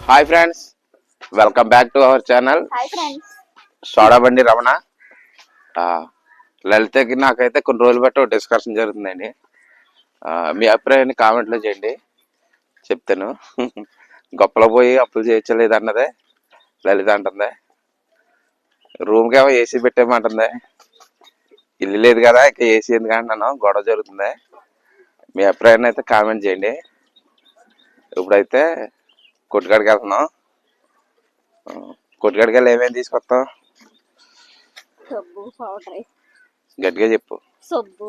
Hi friends, welcome back to our channel Sodabandi Ramana. లలితకి నాకైతే కొన్ని రోజులు బట్టి ఒక డిస్కషన్ జరుగుతుందండి. మీ అభిప్రాయాన్ని కామెంట్లో చేయండి, చెప్తాను. గొప్పలో పోయి అప్పులు చేయలేదు అన్నదే లలిత అంటుంది. రూమ్కి ఏమో ఏసీ పెట్టేయమంటుంది. ఇల్లు లేదు కదా, ఇక ఏసీ ఎందుకు అంటున్నాను, గొడవ జరుగుతుంది. మీ అభిప్రాయాన్ని అయితే కామెంట్ చేయండి. ఇప్పుడైతే కొట్టుకాడికి వెళ్తున్నాం. కొట్టుకాడికి వెళ్ళి ఏమేమి తీసుకొస్తాం? సబ్బు పౌడర్, గట్టిగా చెప్పు. సబ్బు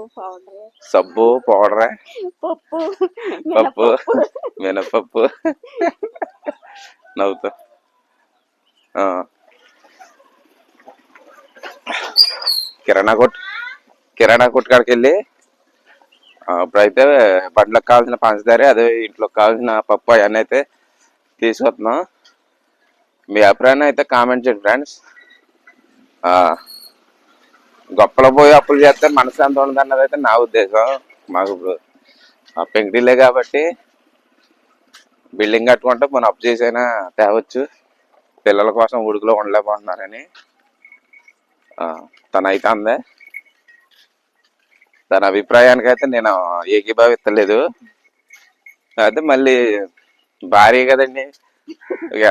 పౌడర్, పప్పు, మినపప్పు. నవ్వుతా. కిరాణా కొట్టుకాడికి వెళ్ళి ఇప్పుడైతే బండ్లకు కావాల్సిన పంచదార, అదే ఇంట్లోకి కావాల్సిన పప్పు అవన్నీ అయితే తీసుకొస్తున్నాం. మీ అభిప్రాయాన్ని అయితే కామెంట్ చేయండి ఫ్రెండ్స్. గొప్పలో పోయి అప్పులు చేస్తే మనశ్శాంతి ఉండదు అన్నది అయితే నా ఉద్దేశం. మాకు ఇప్పుడు పెంకుటిల్లే కాబట్టి బిల్డింగ్ కట్టుకుంటే మనం అప్పు చేసైనా తేవచ్చు. పిల్లల కోసం ఉడుకులో ఉండలేకపోతున్నారని తనైతే అందే. తన అభిప్రాయానికి అయితే నేను ఏకీభావిస్తలేదు. అయితే మళ్ళీ భార్య కదండి,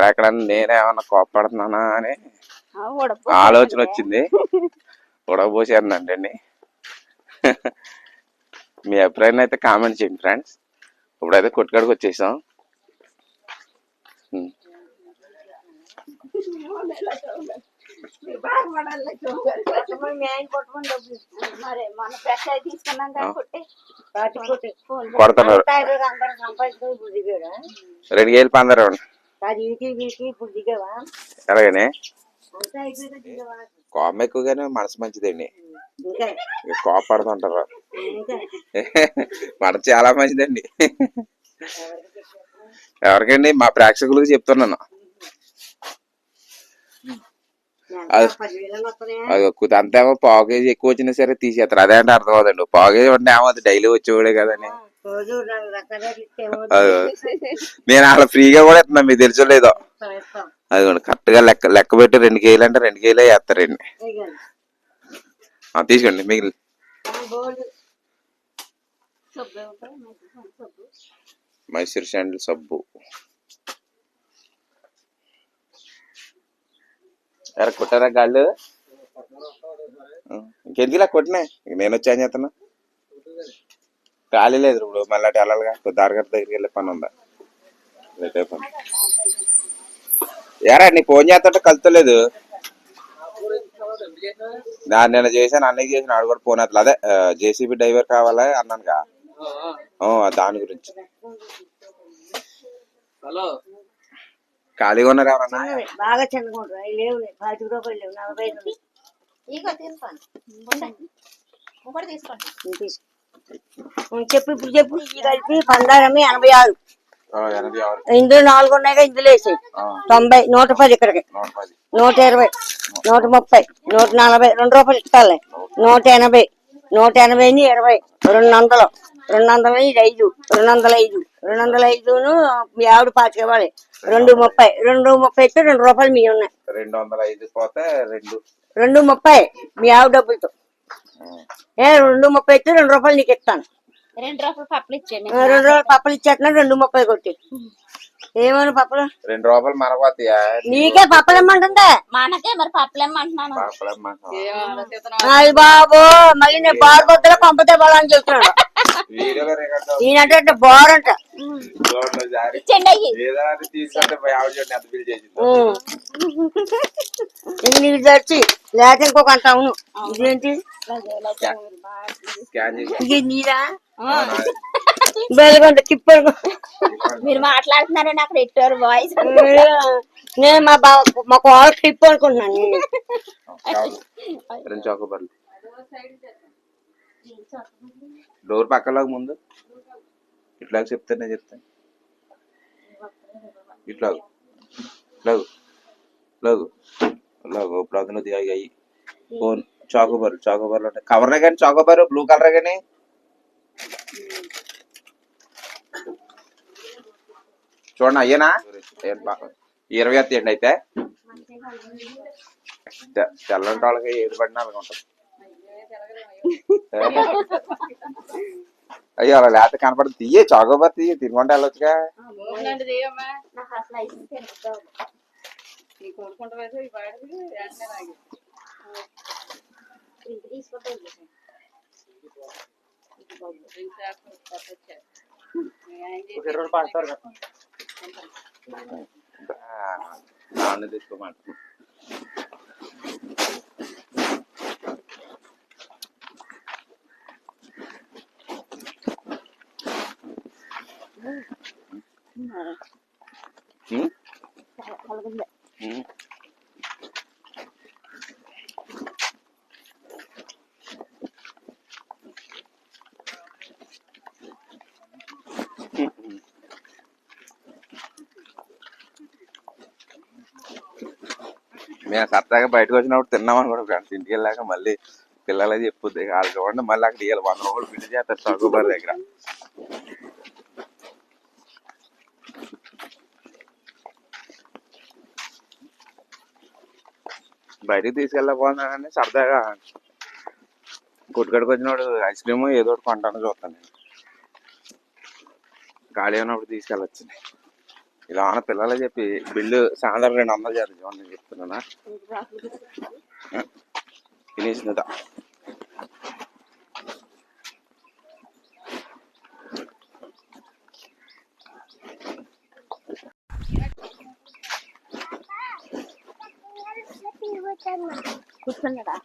ఎక్కడ నేనేమన్నా కోప్పడుతున్నానా అని ఆలోచన వచ్చింది. ఉడకపోసేందండి. మీ అభిప్రాయాన్ని అయితే కామెంట్ చేయండి ఫ్రెండ్స్. ఇప్పుడైతే కొట్టుకాడికి వచ్చేసాం. కొడతారు 2,000 పందరు అలాగనే. కోపం ఎక్కువగానే మనసు మంచిదండి. కోపడుతుంటారు. మనసు చాలా మంచిదండి. ఎవరికండి? మా ప్రేక్షకులకు చెప్తున్నాను. అది అంతేమో పావు కేజీ ఎక్కువ వచ్చినా సరే తీసేస్తారు. అదే అంటే అర్థం అవుతుంది. పావు కేజీ అంటే ఏమవుతుంది, డైలీ వచ్చేవాడే కదని. నేను అలా ఫ్రీగా కూడా ఇస్తున్నా, మీకు తెలుసలేదో. అది కరెక్ట్ గా లెక్క పెట్టి 2 కేజీలు అంటే 2 కేజీలే వేస్తారండి. తీసుకోండి మిగిలిన. మైసూర్ శాండిల్ సబ్బు ఎరా కొట్టారా గాళ్ళు? ఇంకెందుకు ఇలా కొట్టినా? నేను వచ్చి ఏం చేస్తున్నా? ఖాళీ లేదు ఇప్పుడు, మళ్ళీ అటు వెళ్ళాలిగా. దారిగట్ట దగ్గరికి వెళ్ళే పని ఉందా? రేటే పని. ఎరా నీ ఫోన్ చేస్తుంటే కలుతలేదు. నేను చేశాను, అన్నయ్య చేసిన, ఆడు కూడా ఫోన్ అట్లా. అదే జేసీబీ డ్రైవర్ కావాలా అన్నానుగా, దాని గురించి. ఖాళీగా ఉన్నారు ఎవరన్నా? బాగా చిన్నగా లేవు, 10 రూపాయలు లేవు, 40 చెప్పు. ఇప్పుడు చెప్పు. ఈ కలిపి 1686. ఇందులో 4 ఉన్నాయిగా, ఇందులో వేసి 90, 110 ఇక్కడికి, 120, 130, 140, 2 రూపాయలు ఇస్తాలే, 180, 180, 20, 200, 200, 5, 205, 205 మీ ఆవిడ 5 ఇవ్వాలి. 230, 230 ఇస్తే 2 రూపాయలు మీ ఉన్నాయి. 205 పోతే 230 మీ ఆవిడ డబ్బులతో. 230 ఇస్తే 2 రూపాయలు నీకు ఇస్తాను. 2 రూపాయలు పప్పులు ఇచ్చాను. 2 రూపాయలు పప్పులు ఇచ్చేస్తున్నా. 230 కొట్టి. ఏమన్నా పప్పులు 2 రూపాయలు మనపోతాయా? నీకే పప్పులు ఇమ్మంటుందా? మనకే మరి పప్పులు ఇమ్మంటున్నాను. బాబు మళ్ళీ నేను బారు కొద్దిలో పంపితే బలని చెప్తున్నాడు. వీడియోలో రికార్డ్ ఈయనంటే బోరంట. ఇచ్చేయండి అయ్యి. ఏదైనా తీసుకుంటే ఆవిడ చూడండి ఎంత బిల్ చేసింది. ఇది నీకు తెచ్చి లేకపోతే ఇంకొక అంత అవును. ఇదేంటి స్కాన్ చేసి ఇది నీరా బెలగొండ కిప్పలు. మీరు మాట్లాడుతున్నారని అక్కడ ఇట్టారు వాయిస్. నేను మా కోళ్ళ టిప్ అనుకుంటున్నాను నేను. రెండు చాకోబార్లు డోర్ పక్కలాగా ముందు ఇట్లాగ చెప్తానే చెప్తాను. ఇట్లాగు ఇట్లాగు ఇట్లాగు ఇలాగ ఇప్పుడు అందులో దిగాయి ఫోన్ చాకోబార్లు ఉంటాయి. కవర్లే కానీ చాకోబార్ బ్లూ కలరే కానీ చూడండి అయ్యేనా 20 ఎత్తండి అయితే తెల్లంటి వాళ్ళకి ఏది పడినా అలాగ ఉంటుంది. అయ్యో అలా లేకపోతే కనపడదు. తీయే చాకోబార్ తీయ తినుకుంటే వెళ్ళొచ్చుగా. నాకు అసలు ఐస్ తినదు. ఇంటికి తీసుకుంటే తీసుకోమాట మేము సరదాగా బయటకు వచ్చినప్పుడు తిన్నామని కూడా ఫ్రెండ్స్. ఇంటికి వెళ్ళాక మళ్ళీ పిల్లలే చెప్పుద్ది వాళ్ళు చూడండి మళ్ళీ అక్కడ ఇవ్వాలి 100 రూపాయలు బిల్లు చేస్తారు చాకోబార్ దగ్గర. బయటికి తీసుకెళ్ళకపోతున్నానని సరదాగా కొట్టుకడికి వచ్చినప్పుడు ఐస్ క్రీమ్ ఏదో ఒకటి కొంటాను చూస్తాను నేను. ఖాళీ ఉన్నప్పుడు తీసుకెళ్ళచ్చు. ఇలా ఉన్న పిల్లలే చెప్పి బిల్లు సాయంత్రం 200 చేద్దాం నేను చెప్తున్నానా తినేసిందా. కూర్చున్నాడా?